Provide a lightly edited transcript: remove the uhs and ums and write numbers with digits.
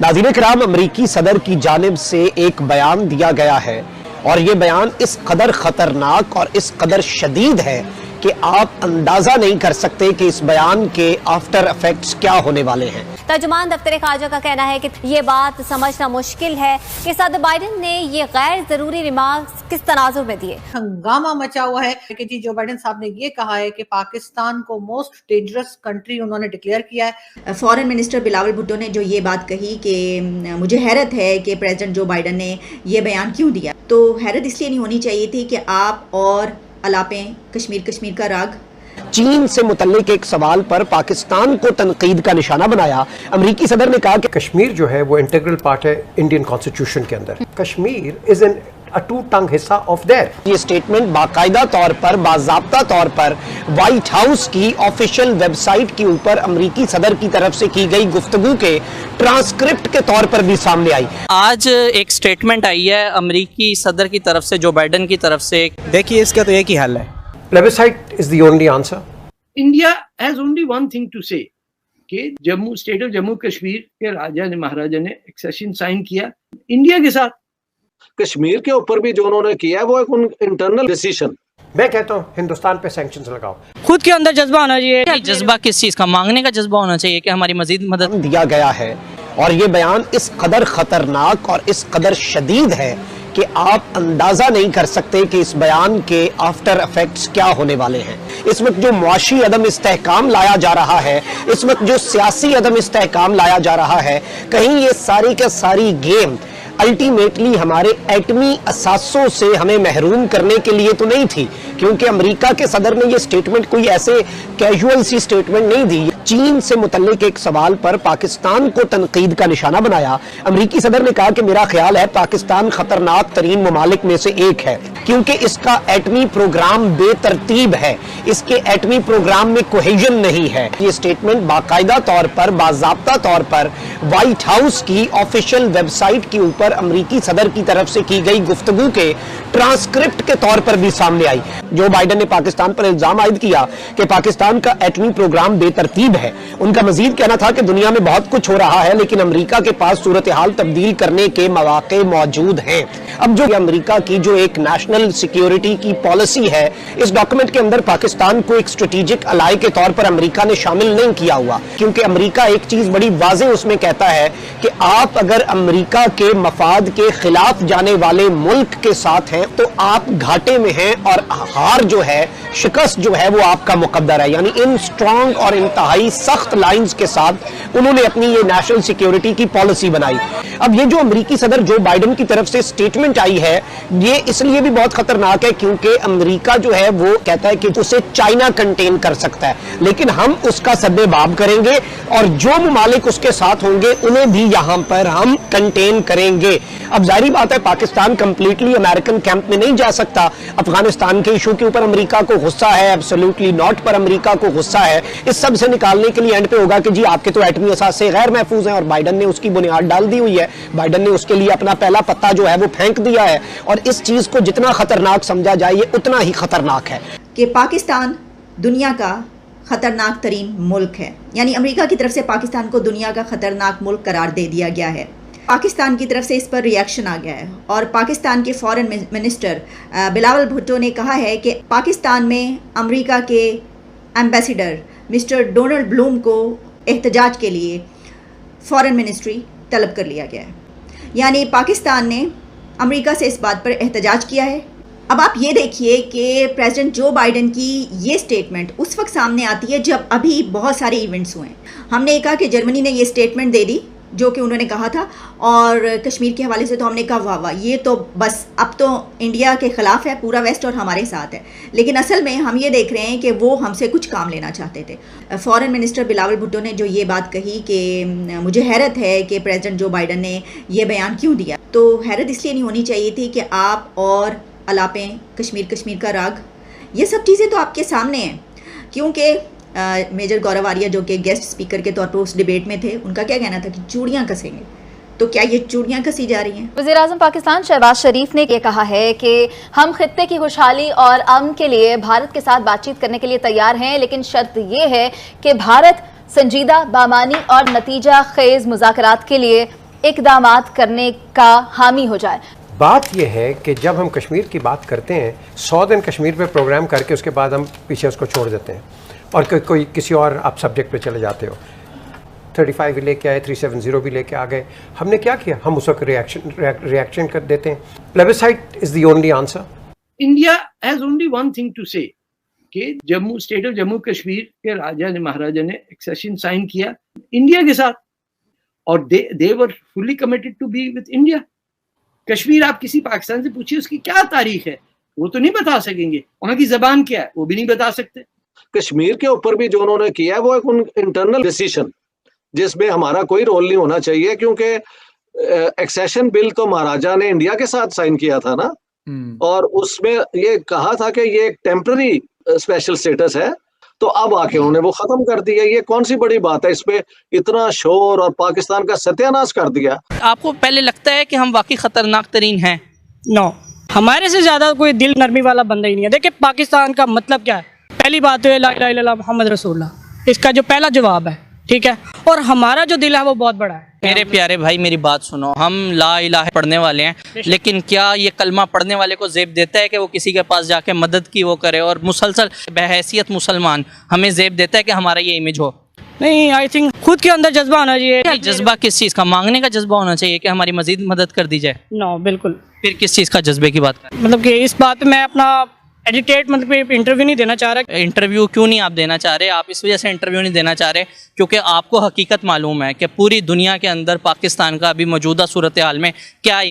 नाज़रीन किराम, अमरीकी सदर की जानिब से एक बयान दिया गया है और ये बयान इस कदर खतरनाक और इस कदर शदीद है कि आप अंदाजा नहीं कर सकते कि इस बयान के आफ्टर इफेक्ट्स क्या होने वाले हैं। तर्जुमान दफ्तर खारजा का कहना है कि ये बात समझना मुश्किल है कि सदर बाइडन ने ये गैर जरूरी रिमार्क्स किस तनाजुर में दिए। हंगामा मचा हुआ है कि जी जो बाइडन साहब ने ये कहा है कि पाकिस्तान को मोस्ट डेंजरस कंट्री उन्होंने डिक्लेयर किया है। फॉरेन मिनिस्टर बिलावल भुट्टो ने जो ये बात कही कि मुझे हैरत है कि प्रेसिडेंट जो बाइडन ने ये बयान क्यों दिया, तो हैरत इसलिए नहीं होनी चाहिए थी कि आप और अलापें कश्मीर का राग। चीन से मुतल्लिक एक सवाल पर पाकिस्तान को तनकीद का निशाना बनाया। अमरीकी सदर ने कहा कि कश्मीर जो है वो इंटीग्रल पार्ट है इंडियन कॉन्स्टिट्यूशन के अंदर। कश्मीर इज एन टू टंग हिस्सा ऑफ देयर। ये स्टेटमेंट बाकायदा तौर पर, बाज़ाब्ता तौर पर व्हाइट हाउस की ऑफिशियल वेबसाइट के ऊपर अमरीकी सदर की तरफ से की गई गुफ्तगू के ट्रांसक्रिप्ट के तौर पर भी सामने आई। आज एक स्टेटमेंट आई है अमरीकी सदर की तरफ से, जो बाइडन की तरफ से। देखिए, इसका तो एक ही हल है, plebiscite is the only answer. India has only one thing to say कि जम्मू स्टेट ऑफ जम्मू कश्मीर के राजा ने, महाराजा ने एक्सेशन साइन किया इंडिया के साथ। कश्मीर के ऊपर भी जो उन्होंने किया है वो एक इंटरनल डिसीजन। मैं कहता हूँ हिंदुस्तान पे सैंक्शंस लगाओ। खुद के अंदर जज्बा होना चाहिए। जज्बा किस चीज का? मांगने का जज्बा होना चाहिए कि हमारी मजीद मदद दिया गया है। और ये बयान इस कदर खतरनाक और इस कदर शदीद है कि आप अंदाजा नहीं कर सकते कि इस बयान के आफ्टर इफेक्ट्स क्या होने वाले हैं। इस वक्त जो मुआशी अदम इस्तेहकाम लाया जा रहा है, इस वक्त जो सियासी अदम इस्तेहकाम लाया जा रहा है, कहीं ये सारी के सारी गेम अल्टीमेटली हमारे एटमी असासों से हमें महरूम करने के लिए तो नहीं थी, क्योंकि अमेरिका के सदर ने ये स्टेटमेंट कोई ऐसे कैजुअल सी स्टेटमेंट नहीं दी। चीन से मुतल्लिक एक सवाल पर पाकिस्तान को तनकीद का निशाना बनाया। अमेरिकी सदर ने कहा कि मेरा ख्याल है पाकिस्तान खतरनाक तरीन ममालिक में से एक है, क्योंकि इसका एटमी प्रोग्राम बेतरतीब है, इसके एटमी प्रोग्राम में कोहेजन नहीं है। ये स्टेटमेंट बाकायदा तौर पर, बाज़ाब्ता तौर पर व्हाइट हाउस की ऑफिशियल वेबसाइट के ऊपर अमरीकी सदर की तरफ से की गई गुफ्तगू के ट्रांसक्रिप्ट के तौर पर भी सामने आई। जो बाइडन ने पाकिस्तान पर इल्जाम आयद किया कि पाकिस्तान का एटमी प्रोग्राम बेतरतीब है, उनका मजीद कहना था कि दुनिया में बहुत कुछ हो रहा है लेकिन अमेरिका के पास सूरत हाल तब्दील करने के मौके मौजूद हैं। अब जो अमेरिका की जो एक नेशनल सिक्योरिटी की पॉलिसी है, इस डॉक्यूमेंट के अंदर पाकिस्तान को एक स्ट्रेटेजिक अलाई के तौर पर अमेरिका ने शामिल नहीं किया हुआ, क्योंकि अमेरिका एक चीज बड़ी वाज़ेह उसमें कहता है कि आप अगर अमेरिका के मफाद के खिलाफ जाने वाले मुल्क के साथ हैं तो आप घाटे में हैं और हार जो है, शिकस्त जो है वो आपका मुकद्दर है। यानी इन स्ट्रॉन्ग और इंतहाई सख्त लाइंस के साथ उन्होंने अपनी ये नेशनल सिक्योरिटी की पॉलिसी बनाई। अब ये जो अमेरिकी सदर जो बाइडन की तरफ से स्टेटमेंट आई है, ये इसलिए भी बहुत खतरनाक है क्योंकि अमेरिका जो है वो कहता है कि उसे चाइना कंटेन कर सकता है, लेकिन हम उसका सद्देबाब करेंगे और जो ममालिक उसके साथ होंगे उन्हें भी यहाँ पर हम कंटेन करेंगे। अब जाहिर बात है पाकिस्तान कंप्लीटली अमेरिकन कैंप में नहीं जा सकता। अफगानिस्तान के इशू के ऊपर अमेरिका को गुस्सा है, एब्सोल्युटली नॉट पर अमेरिका को गुस्सा है। इस सब से निकालने के लिए एंड पे होगा कि जी आपके तो एटमी असासे गैर महफूज हैं और बाइडन ने उसकी बुनियाद डाल दी हुई है। बाइडन ने उसके लिए अपना पहला पत्ता जो है वो फेंक दिया है और इस चीज को जितना खतरनाक समझा जाए ये उतना ही खतरनाक है कि पाकिस्तान दुनिया का खतरनाक तरीन मुल्क है। यानी अमेरिका की तरफ से पाकिस्तान को दुनिया का खतरनाक मुल्क करार दे दिया गया है। पाकिस्तान की तरफ से इस पर रिएक्शन आ गया है और पाकिस्तान के फॉरेन मिनिस्टर बिलावल भुट्टो ने कहा है कि पाकिस्तान में अमेरिका के एम्बेसडर मिस्टर डोनाल्ड ब्लूम को एहतजाज के लिए फॉरेन मिनिस्ट्री तलब कर लिया गया है। यानी पाकिस्तान ने अमेरिका से इस बात पर एहतजाज किया है। अब आप ये देखिए कि प्रेसिडेंट जो बाइडन की ये स्टेटमेंट उस वक्त सामने आती है जब अभी बहुत सारे इवेंट्स हुए हैं। हमने कहा कि जर्मनी ने ये स्टेटमेंट दे दी जो कि उन्होंने कहा था, और कश्मीर के हवाले से तो हमने कहा वाह वाह, ये तो बस अब तो इंडिया के ख़िलाफ़ है पूरा वेस्ट और हमारे साथ है। लेकिन असल में हम ये देख रहे हैं कि वो हमसे कुछ काम लेना चाहते थे। फॉरेन मिनिस्टर बिलावल भुट्टो ने जो ये बात कही कि मुझे हैरत है कि प्रेसिडेंट जो बाइडन ने ये बयान क्यों दिया, तो हैरत इसलिए नहीं होनी चाहिए थी कि आप और अलापें कश्मीर का राग, ये सब चीज़ें तो आपके सामने हैं। क्योंकि मेजर गौरव आर्या जो कि गेस्ट स्पीकर के तौर पर उस डिबेट में थे, उनका क्या कहना था कि चूड़ियाँ कसेंगे, तो क्या ये चूड़ियाँ कसी जा रही हैं? वज़ीर-ए-आज़म पाकिस्तान शहबाज शरीफ ने ये कहा है कि हम खित्ते की खुशहाली और अमन के लिए भारत के साथ बातचीत करने के लिए तैयार हैं, लेकिन शर्त ये है कि भारत संजीदा, बामानी और नतीजा खेज मुज़ाकरात के लिए इकदामात करने का हामी हो जाए। बात यह है कि जब हम कश्मीर की बात करते हैं 100 दिन कश्मीर पे प्रोग्राम करके उसके बाद हम पीछे उसको छोड़ देते हैं और कोई किसी और आप सब्जेक्ट पे चले जाते हो। 35 भी लेके आए, 370 भी लेके आ गए। हमने क्या किया? हम उस वक्त रिएक्शन कर देते हैं। Plebiscite is the only answer. India has only one thing to say कि स्टेट ऑफ जम्मू कश्मीर के राजा ने महाराजा ने एक्सेशन साइन किया इंडिया के साथ और they were fully committed to be with India. Kashmir आप किसी पाकिस्तान से पूछिए उसकी क्या तारीख है, वो तो नहीं बता सकेंगे। वहां की जबान क्या है वो भी नहीं बता सकते। कश्मीर के ऊपर भी जो उन्होंने किया है वो एक इंटरनल डिसीजन जिसमें हमारा कोई रोल नहीं होना चाहिए, क्योंकि एक्सेशन बिल तो महाराजा ने इंडिया के साथ साइन किया था ना, और उसमें ये कहा था कि ये एक टेम्पररी स्पेशल स्टेटस है, तो अब आके उन्होंने वो खत्म कर दिया। ये कौन सी बड़ी बात है? इस पे इतना शोर और पाकिस्तान का सत्यानाश कर दिया। आपको पहले लगता है कि हम वाकई खतरनाक तरीन हैं? नो, हमारे से ज़्यादा कोई दिल नरमी वाला बंदा ही नहीं है। देखिए पाकिस्तान का मतलब क्या है? पहली बात तो है ला इलाहा इल्लल्लाह मुहम्मद रसूलुल्लाह, इसका जो पहला जवाब है, ठीक है। और हमारा जो दिल है वो बहुत बड़ा है। मेरे प्यारे भाई मेरी बात सुनो, हम ला इलाहा पढ़ने वाले हैं, लेकिन क्या ये कलमा पढ़ने वाले को ज़ेब देता है कि वो किसी के पास जाके मदद की वो करे और मुसलसल बहैसियत मुसलमान हमें ज़ेब देता है कि हमारा ये इमेज हो? नहीं, आई थिंक खुद के अंदर जज्बा होना चाहिए। जज्बा किस चीज़ का? मांगने का जज्बा होना चाहिए कि हमारी मजीद मदद कर दी जाए। नो, बिल्कुल। फिर किस चीज़ का जज्बे की बात करें? मतलब कि इस बात पे मैं अपना एडिटेट मतलब इंटरव्यू नहीं देना चाह रहा। इंटरव्यू क्यों नहीं आप देना चाह रहे? आप इस वजह से इंटरव्यू नहीं देना चाह रहे क्योंकि आपको हकीकत मालूम है कि पूरी दुनिया के अंदर पाकिस्तान का अभी मौजूदा सूरत हाल में क्या